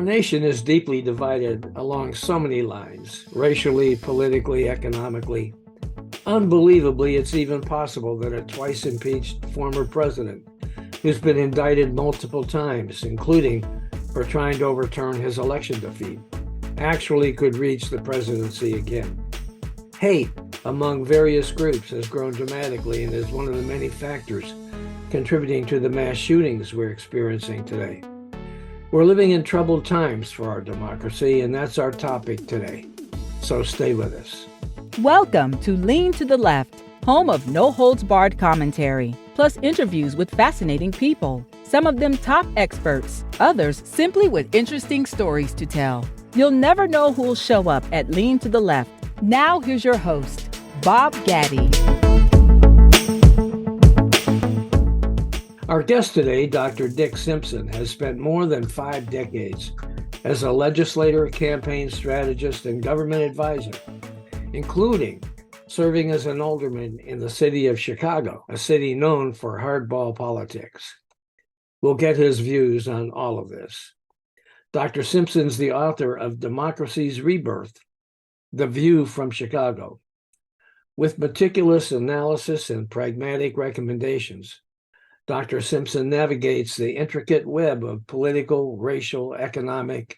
nation is deeply divided along so many lines, racially, politically, economically. Unbelievably, it's even possible that a twice impeached former president who's been indicted multiple times, including for trying to overturn his election defeat, actually could reach the presidency again. Hate among various groups has grown dramatically and is one of the many factors contributing to the mass shootings we're experiencing today. We're living in troubled times for our democracy, and that's our topic today. So stay with us. Welcome to Lean to the Left, home of no-holds-barred commentary, plus interviews with fascinating people, some of them top experts, others simply with interesting stories to tell. You'll never know who'll show up at Lean to the Left. Now here's your host, Bob Gaddy. Our guest today, Dr. Dick Simpson, has spent more than 5 decades as a legislator, campaign strategist, and government advisor, including serving as an alderman in the city of Chicago, a city known for hardball politics. We'll get his views on all of this. Dr. Simpson's the author of Democracy's Rebirth, The View from Chicago. With meticulous analysis and pragmatic recommendations, Dr. Simpson navigates the intricate web of political, racial, economic,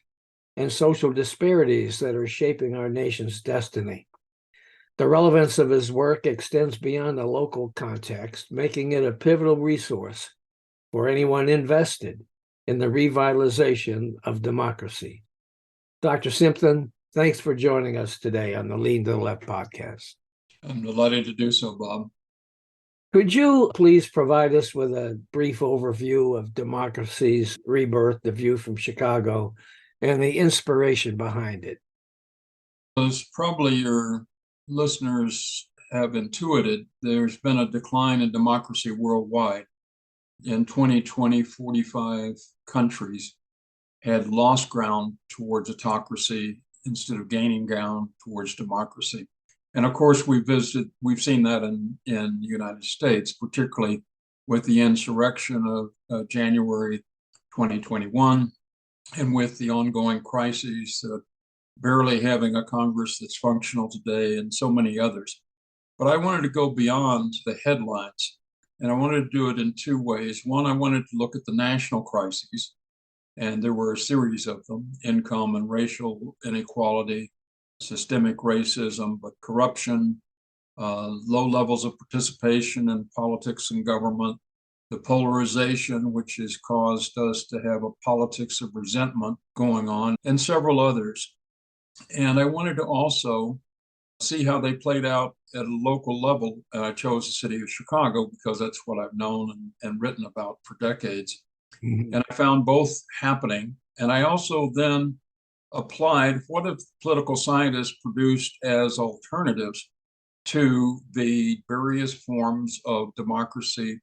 and social disparities that are shaping our nation's destiny. The relevance of his work extends beyond a local context, making it a pivotal resource for anyone invested in the revitalization of democracy. Dr. Simpson, thanks for joining us today on the Lean to the Left podcast. I'm delighted to do so, Bob. Could you please provide us with a brief overview of Democracy's Rebirth, The View from Chicago, and the inspiration behind it? As probably your listeners have intuited, there's been a decline in democracy worldwide. In 2020, 45 countries had lost ground towards autocracy instead of gaining ground towards democracy. And of course, we've seen that in the United States, particularly with the insurrection of January 2021, and with the ongoing crises, barely having a Congress that's functional today, and so many others. But I wanted to go beyond the headlines, and I wanted to do it in 2 ways. One, I wanted to look at the national crises, and there were a series of them: income and racial inequality, systemic racism, but corruption, low levels of participation in politics and government, the polarization, which has caused us to have a politics of resentment going on, and several others. And I wanted to also see how they played out at a local level. I chose the city of Chicago because that's what I've known and written about for decades. Mm-hmm. And I found both happening. And I also then applied what have political scientists produced as alternatives to the various forms of democracy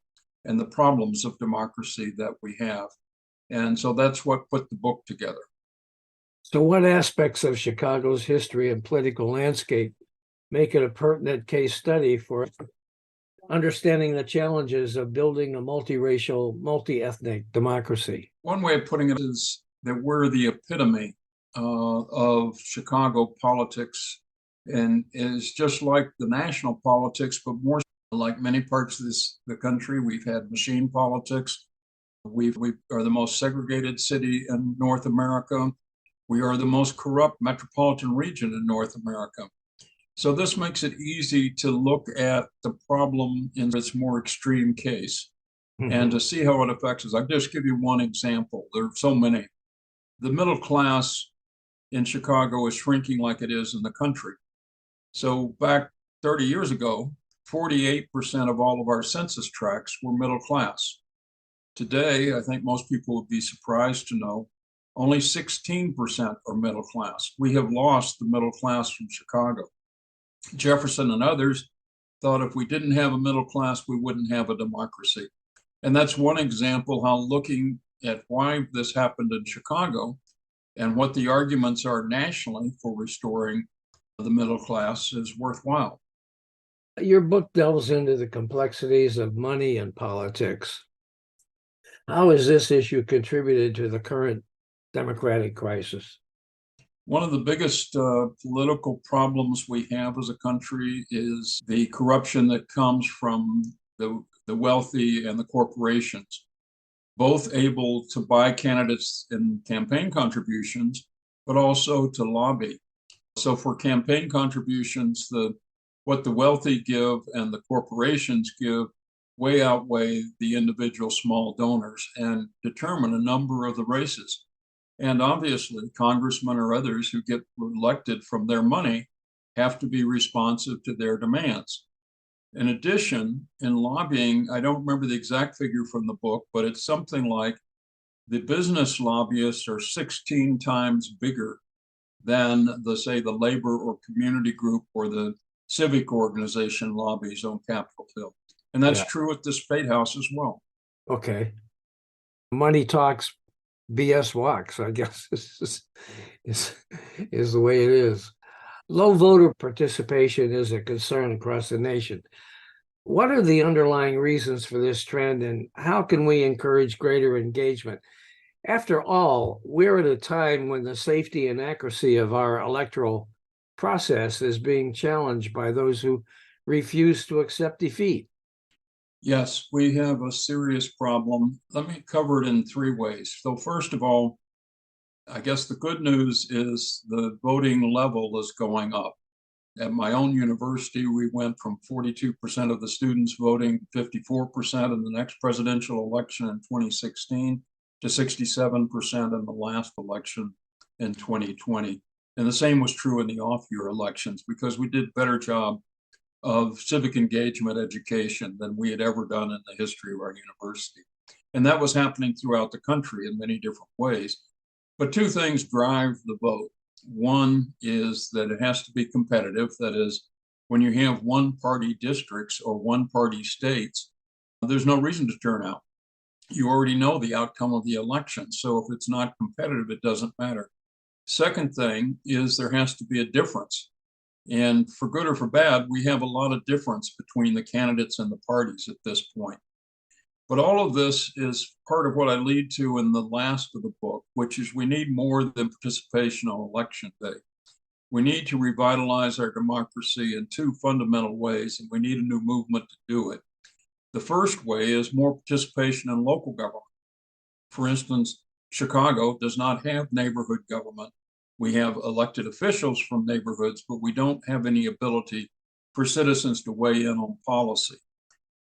and the problems of democracy that we have. And so that's what put the book together. So what aspects of Chicago's history and political landscape make it a pertinent case study for understanding the challenges of building a multiracial, multi-ethnic democracy? One way of putting it is that we're the epitome of Chicago politics, and is just like the national politics, but more like many parts of the country. We've had machine politics. We are the most segregated city in North America. We are the most corrupt metropolitan region in North America. So this makes it easy to look at the problem in its more extreme case, mm-hmm. and to see how it affects us. I'll just give you one example. There are so many. The middle class in Chicago is shrinking like it is in the country. So back 30 years ago, 48% of all of our census tracts were middle class. Today, I think most people would be surprised to know, only 16% are middle class. We have lost the middle class from Chicago. Jefferson and others thought if we didn't have a middle class, we wouldn't have a democracy. And that's one example how looking at why this happened in Chicago and what the arguments are nationally for restoring the middle class is worthwhile. Your book delves into the complexities of money and politics. How has this issue contributed to the current democratic crisis? One of the biggest political problems we have as a country is the corruption that comes from the wealthy and the corporations, both able to buy candidates in campaign contributions, but also to lobby. So for campaign contributions, what the wealthy give and the corporations give way outweigh the individual small donors and determine a number of the races. And obviously, congressmen or others who get elected from their money have to be responsive to their demands. In addition, in lobbying, I don't remember the exact figure from the book, but it's something like the business lobbyists are 16 times bigger than say, the labor or community group or the civic organization lobbies on Capitol Hill. And that's true at the State House as well. Okay. Money talks, BS walks, I guess is the way it is. Low voter participation is a concern across the nation. What are the underlying reasons for this trend, and how can we encourage greater engagement? After all, we're at a time when the safety and accuracy of our electoral process is being challenged by those who refuse to accept defeat. Yes, we have a serious problem. Let me cover it in three ways. So first of all, I guess the good news is the voting level is going up. At my own university, we went from 42% of the students voting to 54% in the next presidential election in 2016 to 67% in the last election in 2020. And the same was true in the off-year elections because we did a better job of civic engagement education than we had ever done in the history of our university. And that was happening throughout the country in many different ways. But two things drive the vote. One is that it has to be competitive. That is, when you have one-party districts or one-party states, there's no reason to turn out. You already know the outcome of the election. So if it's not competitive, it doesn't matter. Second thing is there has to be a difference. And for good or for bad, we have a lot of difference between the candidates and the parties at this point. But all of this is part of what I lead to in the last of the book, which is we need more than participation on election day. We need to revitalize our democracy in two fundamental ways, and we need a new movement to do it. The first way is more participation in local government. For instance, Chicago does not have neighborhood government. We have elected officials from neighborhoods, but we don't have any ability for citizens to weigh in on policy.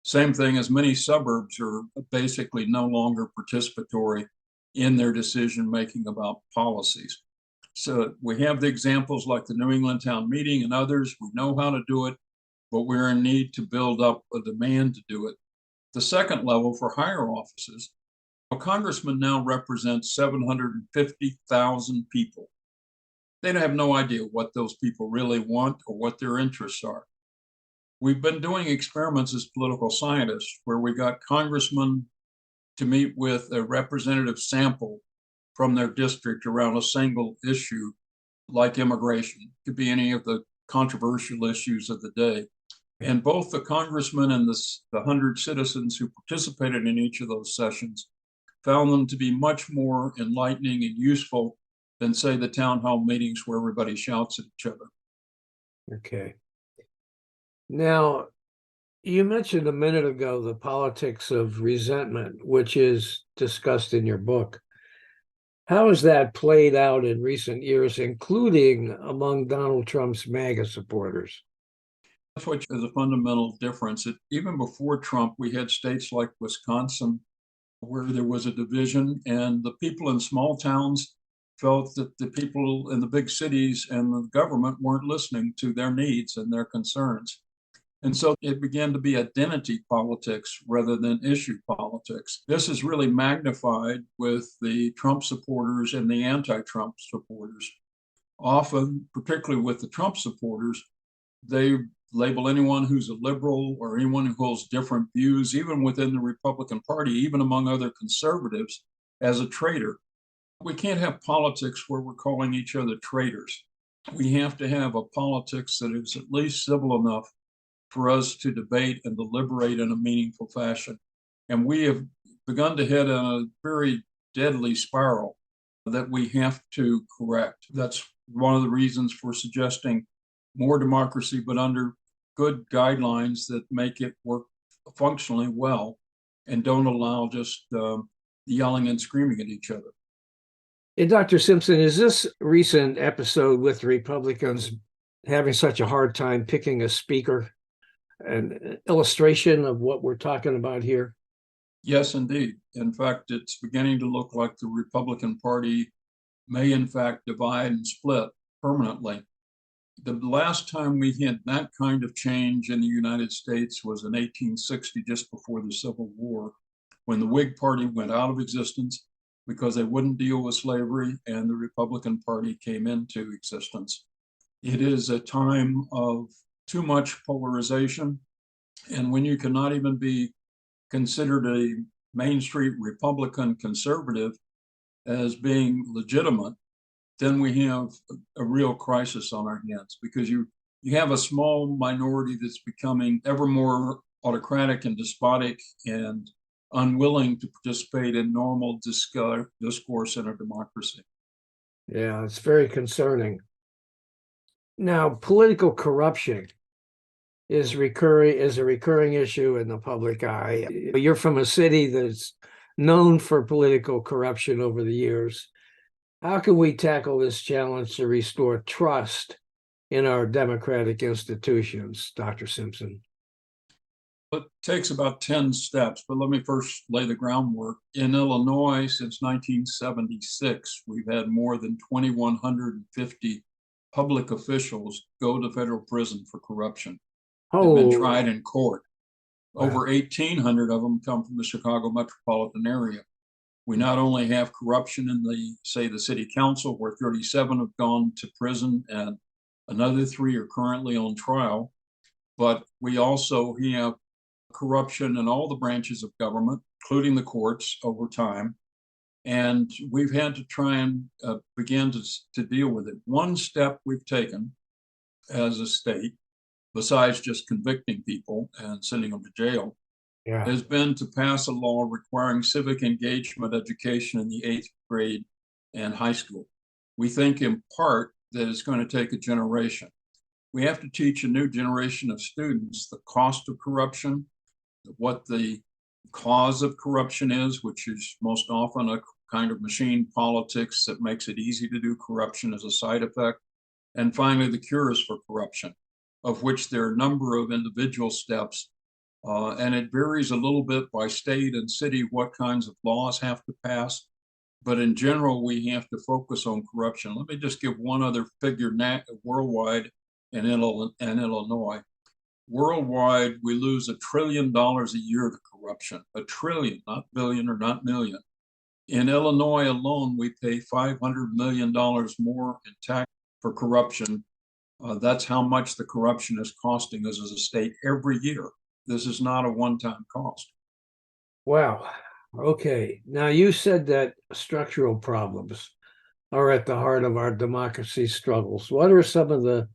Same thing as many suburbs are basically no longer participatory in their decision-making about policies. So we have the examples like the New England Town Meeting and others. We know how to do it, but we're in need to build up a demand to do it. The second level for higher offices, a congressman now represents 750,000 people. They have no idea what those people really want or what their interests are. We've been doing experiments as political scientists where we got congressmen to meet with a representative sample from their district around a single issue like immigration. It could be any of the controversial issues of the day. And both the congressmen and the 100 citizens who participated in each of those sessions found them to be much more enlightening and useful than, say, the town hall meetings where everybody shouts at each other. Okay. Now, you mentioned a minute ago the politics of resentment, which is discussed in your book. How has that played out in recent years, including among Donald Trump's MAGA supporters? Which is a fundamental difference. Even before Trump, we had states like Wisconsin where there was a division, and the people in small towns felt that the people in the big cities and the government weren't listening to their needs and their concerns. And so it began to be identity politics rather than issue politics. This is really magnified with the Trump supporters and the anti-Trump supporters. Often, particularly with the Trump supporters, they label anyone who's a liberal or anyone who holds different views, even within the Republican Party, even among other conservatives, as a traitor. We can't have politics where we're calling each other traitors. We have to have a politics that is at least civil enough for us to debate and deliberate in a meaningful fashion. And we have begun to head on a very deadly spiral that we have to correct. That's one of the reasons for suggesting more democracy, but under good guidelines that make it work functionally well and don't allow just yelling and screaming at each other. And Dr. Simpson, is this recent episode with Republicans having such a hard time picking a speaker an illustration of what we're talking about here? Yes, indeed. In fact, it's beginning to look like the Republican Party may in fact divide and split permanently. The last time we had that kind of change in the United States was in 1860, just before the Civil War, when the Whig Party went out of existence because they wouldn't deal with slavery, and the Republican Party came into existence. It is a time of too much polarization, and when you cannot even be considered a Main Street Republican conservative as being legitimate, then we have a real crisis on our hands, because you have a small minority that's becoming ever more autocratic and despotic and unwilling to participate in normal discourse in a democracy. Yeah, it's very concerning. Now, political corruption is a recurring issue in the public eye. You're from a city that's known for political corruption over the years. How can we tackle this challenge to restore trust in our democratic institutions, Dr. Simpson? It takes about 10 steps, but let me first lay the groundwork. In Illinois, since 1976, we've had more than 2,150 public officials go to federal prison for corruption. They've been tried in court. Wow. Over 1,800 of them come from the Chicago metropolitan area. We not only have corruption in the city council, where 37 have gone to prison and another 3 are currently on trial, but we also have corruption in all the branches of government, including the courts, over time. And we've had to try and begin to deal with it. One step we've taken as a state, besides just convicting people and sending them to jail, has been to pass a law requiring civic engagement education in the 8th grade and high school. We think in part that it's going to take a generation. We have to teach a new generation of students the cost of corruption, what the cause of corruption is, which is most often a kind of machine politics that makes it easy to do corruption as a side effect, and finally the cures for corruption, of which there are a number of individual steps, and it varies a little bit by state and city what kinds of laws have to pass. But in general, we have to focus on corruption. Let me just give one other figure worldwide and Illinois. Worldwide, we lose $1 trillion a year to corruption. $1 trillion, not billion or not million. In Illinois alone, we pay $500 million more in tax for corruption. That's how much the corruption is costing us as a state every year. This is not a one-time cost. Wow. Okay. Now, you said that structural problems are at the heart of our democracy struggles. What are some of the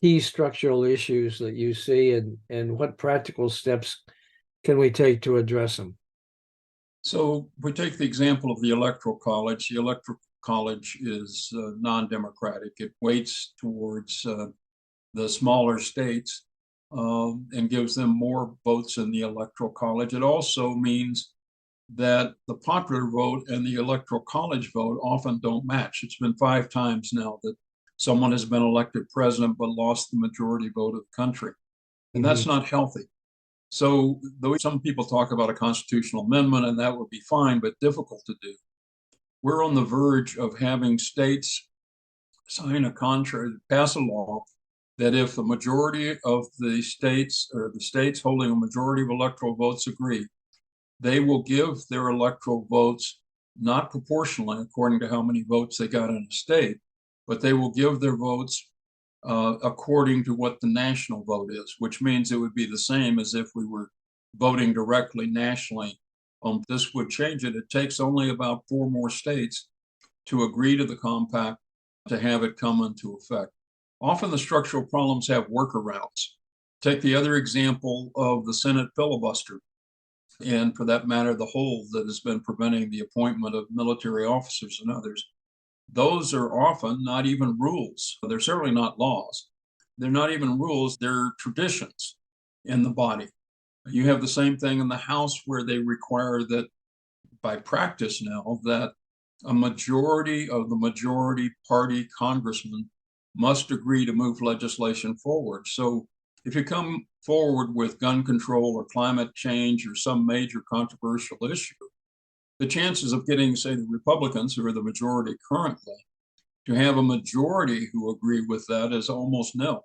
key structural issues that you see, and what practical steps can we take to address them? So we take the example of the Electoral College. The Electoral College is non-democratic. It weights towards the smaller states and gives them more votes in the Electoral College. It also means that the popular vote and the Electoral College vote often don't match. It's been 5 times now that someone has been elected president but lost the majority vote of the country. And that's not healthy. So though some people talk about a constitutional amendment, and that would be fine, but difficult to do, we're on the verge of having states sign a contract, pass a law that if the majority of the states, or the states holding a majority of electoral votes, agree, they will give their electoral votes not proportionally according to how many votes they got in a state, but they will give their votes according to what the national vote is, which means it would be the same as if we were voting directly nationally. This would change it. It takes only about 4 more states to agree to the compact to have it come into effect. Often the structural problems have workarounds. Take the other example of the Senate filibuster, and for that matter, the hold that has been preventing the appointment of military officers and others. those are often not even rules. They're certainly not laws. They're not even rules, they're traditions in the body. You have the same thing in the House where they require that by practice now that a majority of the majority party congressmen must agree to move legislation forward. So if you come forward with gun control or climate change or some major controversial issue, the chances of getting, say, the Republicans, who are the majority currently, to have a majority who agree with that is almost nil.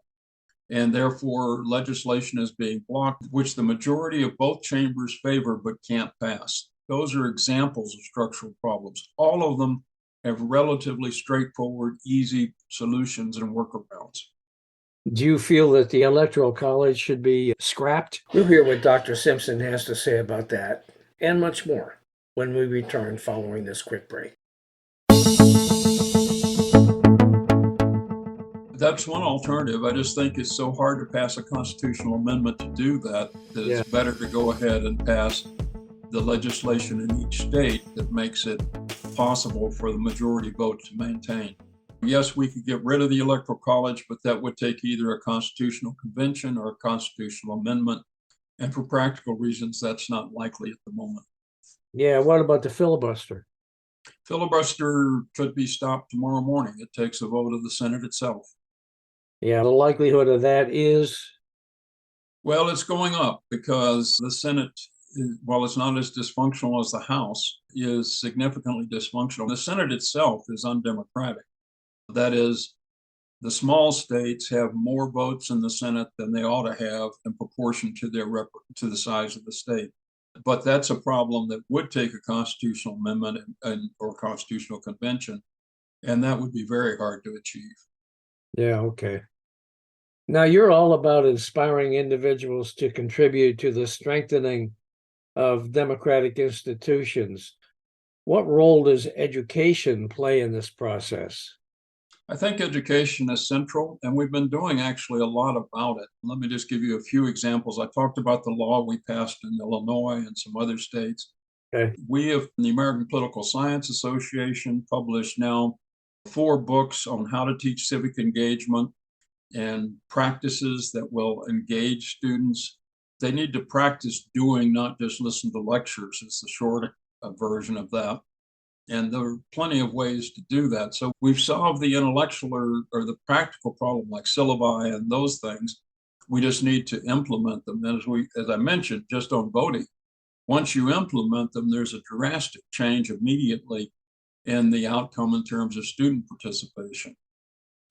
And therefore, legislation is being blocked, which the majority of both chambers favor but can't pass. Those are examples of structural problems. All of them have relatively straightforward, easy solutions and workarounds. Do you feel that the Electoral College should be scrapped? We'll hear what Dr. Simpson has to say about that and much more when we return following this quick break. That's one alternative. I just think it's so hard to pass a constitutional amendment to do that, it's better to go ahead and pass the legislation in each state that makes it possible for the majority vote to maintain. Yes, we could get rid of the Electoral College, but that would take either a constitutional convention or a constitutional amendment. And for practical reasons, that's not likely at the moment. Yeah, what about the filibuster? Filibuster could be stopped tomorrow morning. It takes a vote of the Senate itself. Yeah, the likelihood of that is? Well, it's going up because the Senate, while it's not as dysfunctional as the House, is significantly dysfunctional. The Senate itself is undemocratic. That is, the small states have more votes in the Senate than they ought to have in proportion to to the size of the state. But that's a problem that would take a constitutional amendment or constitutional convention, and that would be very hard to achieve. Yeah, okay. Now, you're all about inspiring individuals to contribute to the strengthening of democratic institutions. What role does education play in this process? I think education is central, and we've been doing actually a lot about it. Let me just give you a few examples. I talked about the law we passed in Illinois and some other states. Okay. We have, the American Political Science Association, published now 4 books on how to teach civic engagement and practices that will engage students. They need to practice doing, not just listen to lectures. It's the short version of that. And there are plenty of ways to do that. So we've solved the intellectual or the practical problem like syllabi and those things. We just need to implement them. And as I mentioned, just on voting, once you implement them, there's a drastic change immediately in the outcome in terms of student participation.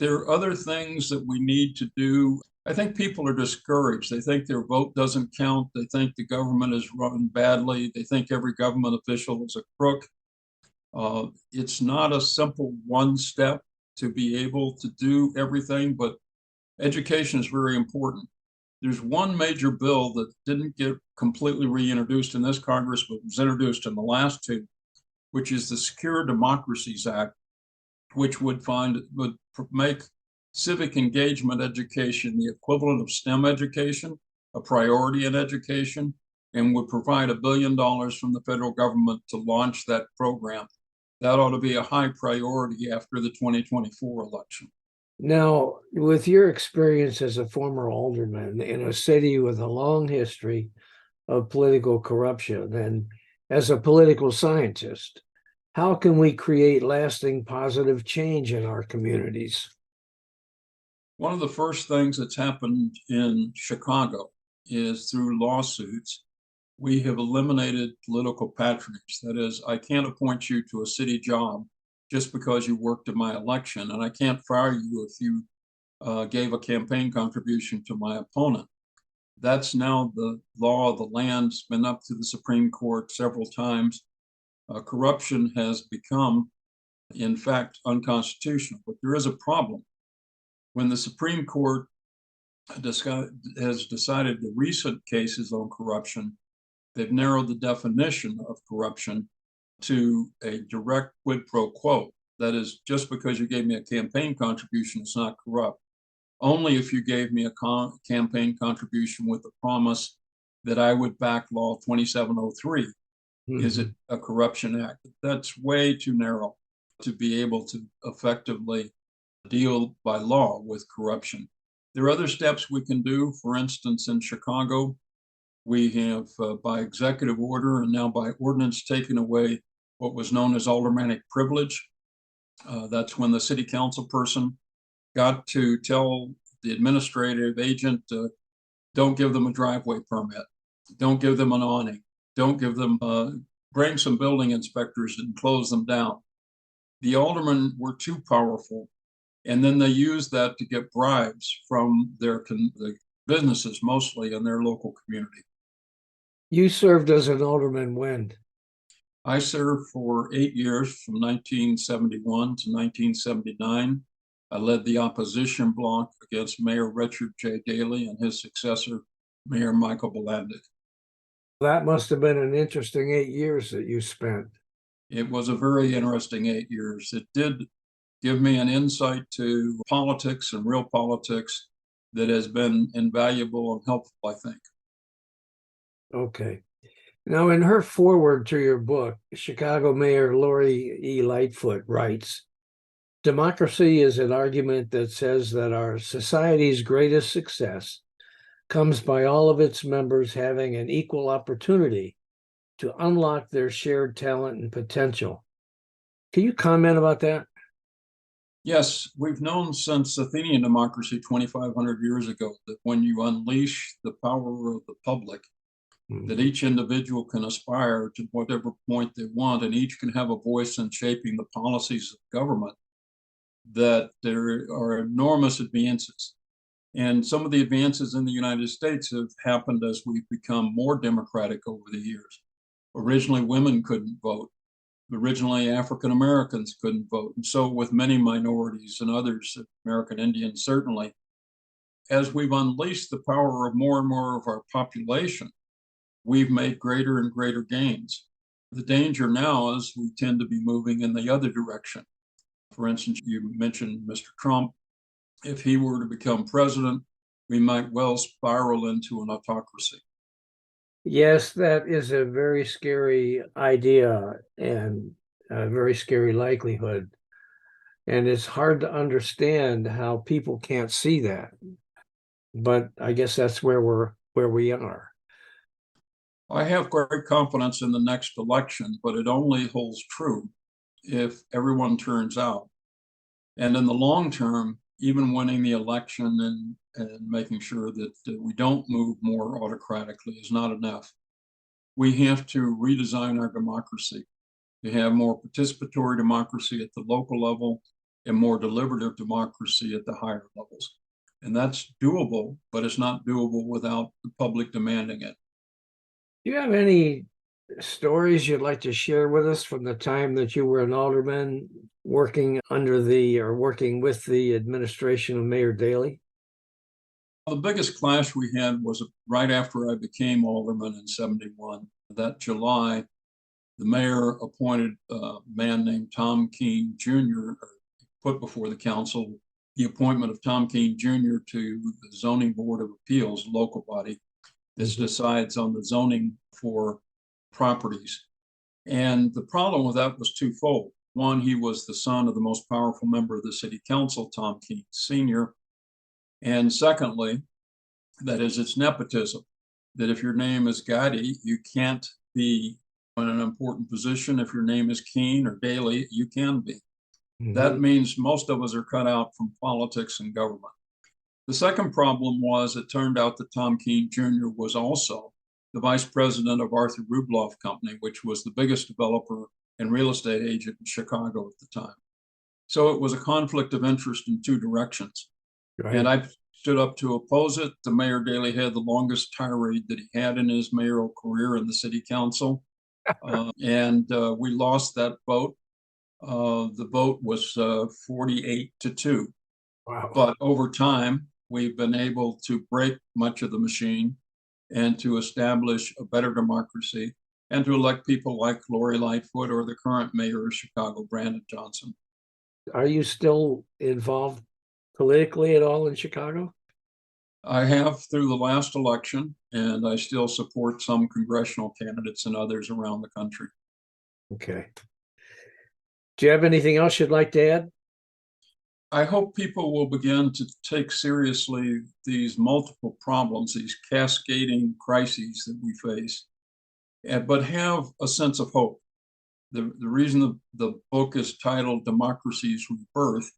There are other things that we need to do. I think people are discouraged. They think their vote doesn't count. They think the government is run badly. They think every government official is a crook. It's not a simple one step to be able to do everything, but education is very important. There's one major bill that didn't get completely reintroduced in this Congress, but was introduced in the last 2, which is the Secure Democracies Act, which would make civic engagement education the equivalent of STEM education, a priority in education, and would provide $1 billion from the federal government to launch that program. That ought to be a high priority after the 2024 election. Now, with your experience as a former alderman in a city with a long history of political corruption and as a political scientist, how can we create lasting positive change in our communities? One of the first things that's happened in Chicago is through lawsuits, we have eliminated political patronage. That is, I can't appoint you to a city job just because you worked in my election, and I can't fire you if you gave a campaign contribution to my opponent. That's now the law of the land. It's been up to the Supreme Court several times. Corruption has become, in fact, unconstitutional. But there is a problem. When the Supreme Court has decided the recent cases on corruption, they've narrowed the definition of corruption to a direct quid pro quo. That is, just because you gave me a campaign contribution, it's not corrupt. Only if you gave me a campaign contribution with the promise that I would back Law 2703 is it a corruption act. That's way too narrow. to be able to effectively deal by law with corruption. There are other steps we can do. For instance, in Chicago, we have by executive order and now by ordinance taken away what was known as aldermanic privilege. That's when the city council person got to tell the administrative agent, don't give them a driveway permit, don't give them an awning, don't give them, bring some building inspectors and close them down. The aldermen were too powerful, and then they used that to get bribes from the businesses, mostly in their local community. You served as an alderman when? I served for 8 years, from 1971 to 1979. I led the opposition bloc against Mayor Richard J. Daley and his successor, Mayor Michael Blandick. That must have been an interesting 8 years that you spent. It was a very interesting 8 years. It did give me an insight to politics and real politics that has been invaluable and helpful, I think. Okay. Now, in her foreword to your book, Chicago Mayor Lori E. Lightfoot writes, democracy is an argument that says that our society's greatest success comes by all of its members having an equal opportunity to unlock their shared talent and potential. Can you comment about that? Yes, we've known since Athenian democracy 2,500 years ago that when you unleash the power of the public, that each individual can aspire to whatever point they want, and each can have a voice in shaping the policies of government, that there are enormous advances. And some of the advances in the United States have happened as we've become more democratic over the years. Originally, women couldn't vote. Originally, African Americans couldn't vote. And so with many minorities and others, American Indians certainly, as we've unleashed the power of more and more of our population, we've made greater and greater gains. The danger now is we tend to be moving in the other direction. For instance, you mentioned Mr. Trump. If he were to become president, we might well spiral into an autocracy. Yes, that is a very scary idea and a very scary likelihood. And it's hard to understand how people can't see that. But I guess that's where we are. I have great confidence in the next election, but it only holds true if everyone turns out. And in the long term, even winning the election and making sure that we don't move more autocratically is not enough. We have to redesign our democracy to have more participatory democracy at the local level and more deliberative democracy at the higher levels. And that's doable, but it's not doable without the public demanding it. Do you have any stories you'd like to share with us from the time that you were an alderman working with the administration of Mayor Daley? The biggest clash we had was right after I became alderman in 71. That July, the mayor appointed a man named Tom Keene Jr., put before the council the appointment of Tom Keene Jr. to the Zoning Board of Appeals, local body that decides on the zoning for properties. And the problem with that was twofold. One, he was the son of the most powerful member of the city council, Tom Keene Sr. And secondly, that is, it's nepotism, that if your name is Gotti, you can't be in an important position. If your name is Keene or Daley, you can be. That means most of us are cut out from politics and government. The second problem was it turned out that Tom Keene Jr. was also the vice president of Arthur Rubloff Company, which was the biggest developer and real estate agent in Chicago at the time. So it was a conflict of interest in two directions. Right. And I stood up to oppose it. The Mayor Daley had the longest tirade that he had in his mayoral career in the city council. And we lost that vote. The vote was 48-2. Wow. But over time, we've been able to break much of the machine and to establish a better democracy and to elect people like Lori Lightfoot or the current mayor of Chicago, Brandon Johnson. Are you still involved politically at all in Chicago? I have through the last election, and I still support some congressional candidates and others around the country. Okay. Do you have anything else you'd like to add? I hope people will begin to take seriously these multiple problems, these cascading crises that we face, but have a sense of hope. The reason the book is titled Democracy's Rebirth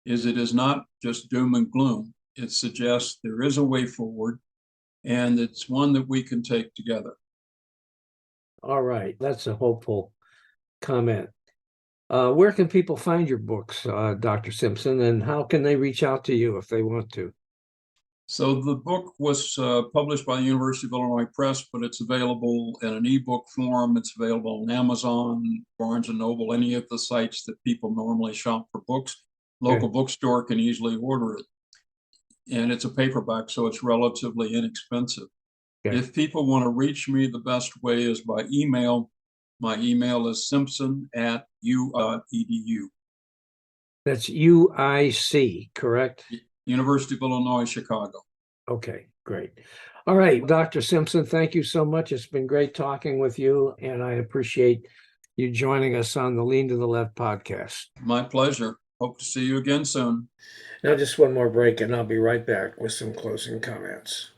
is it is not just doom and gloom. It suggests there is a way forward, and it's one that we can take together. All right, that's a hopeful comment. Where can people find your books, Dr. Simpson, and how can they reach out to you if they want to? So the book was published by the University of Illinois Press, but it's available in an ebook form. It's available on Amazon, Barnes & Noble, any of the sites that people normally shop for books. Local bookstore can easily order it. And it's a paperback, so it's relatively inexpensive. Okay. If people want to reach me, the best way is by email. My email is simpson@u.edu. That's UIC, correct? University of Illinois, Chicago. Okay, great. All right, Dr. Simpson, thank you so much. It's been great talking with you, and I appreciate you joining us on the Lean to the Left podcast. My pleasure. Hope to see you again soon. Now just one more break, and I'll be right back with some closing comments.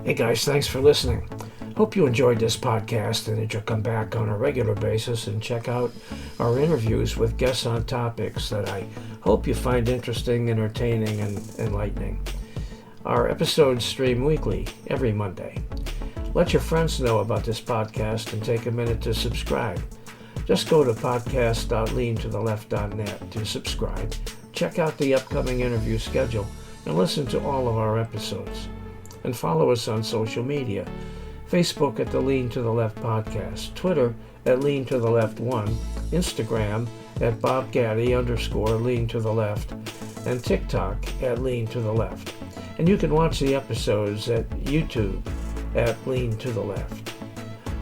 Hey guys, thanks for listening. Hope you enjoyed this podcast and that you'll come back on a regular basis and check out our interviews with guests on topics that I hope you find interesting, entertaining, and enlightening. Our episodes stream weekly, every Monday. Let your friends know about this podcast and take a minute to subscribe. Just go to podcast.leantotheleft.net to subscribe, check out the upcoming interview schedule, and listen to all of our episodes. And follow us on social media. Facebook at the Lean to the Left podcast, Twitter at Lean to the Left 1, Instagram at BobGaddy_Lean to the Left, and TikTok at Lean to the Left. And you can watch the episodes at YouTube at Lean to the Left.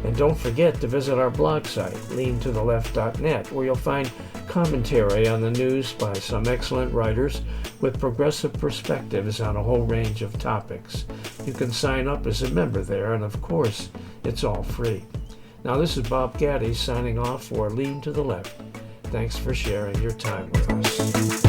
And don't forget to visit our blog site, leantotheleft.net, where you'll find commentary on the news by some excellent writers with progressive perspectives on a whole range of topics. You can sign up as a member there, and of course, it's all free. Now, this is Bob Gaddy signing off for Lean to the Left. Thanks for sharing your time with us.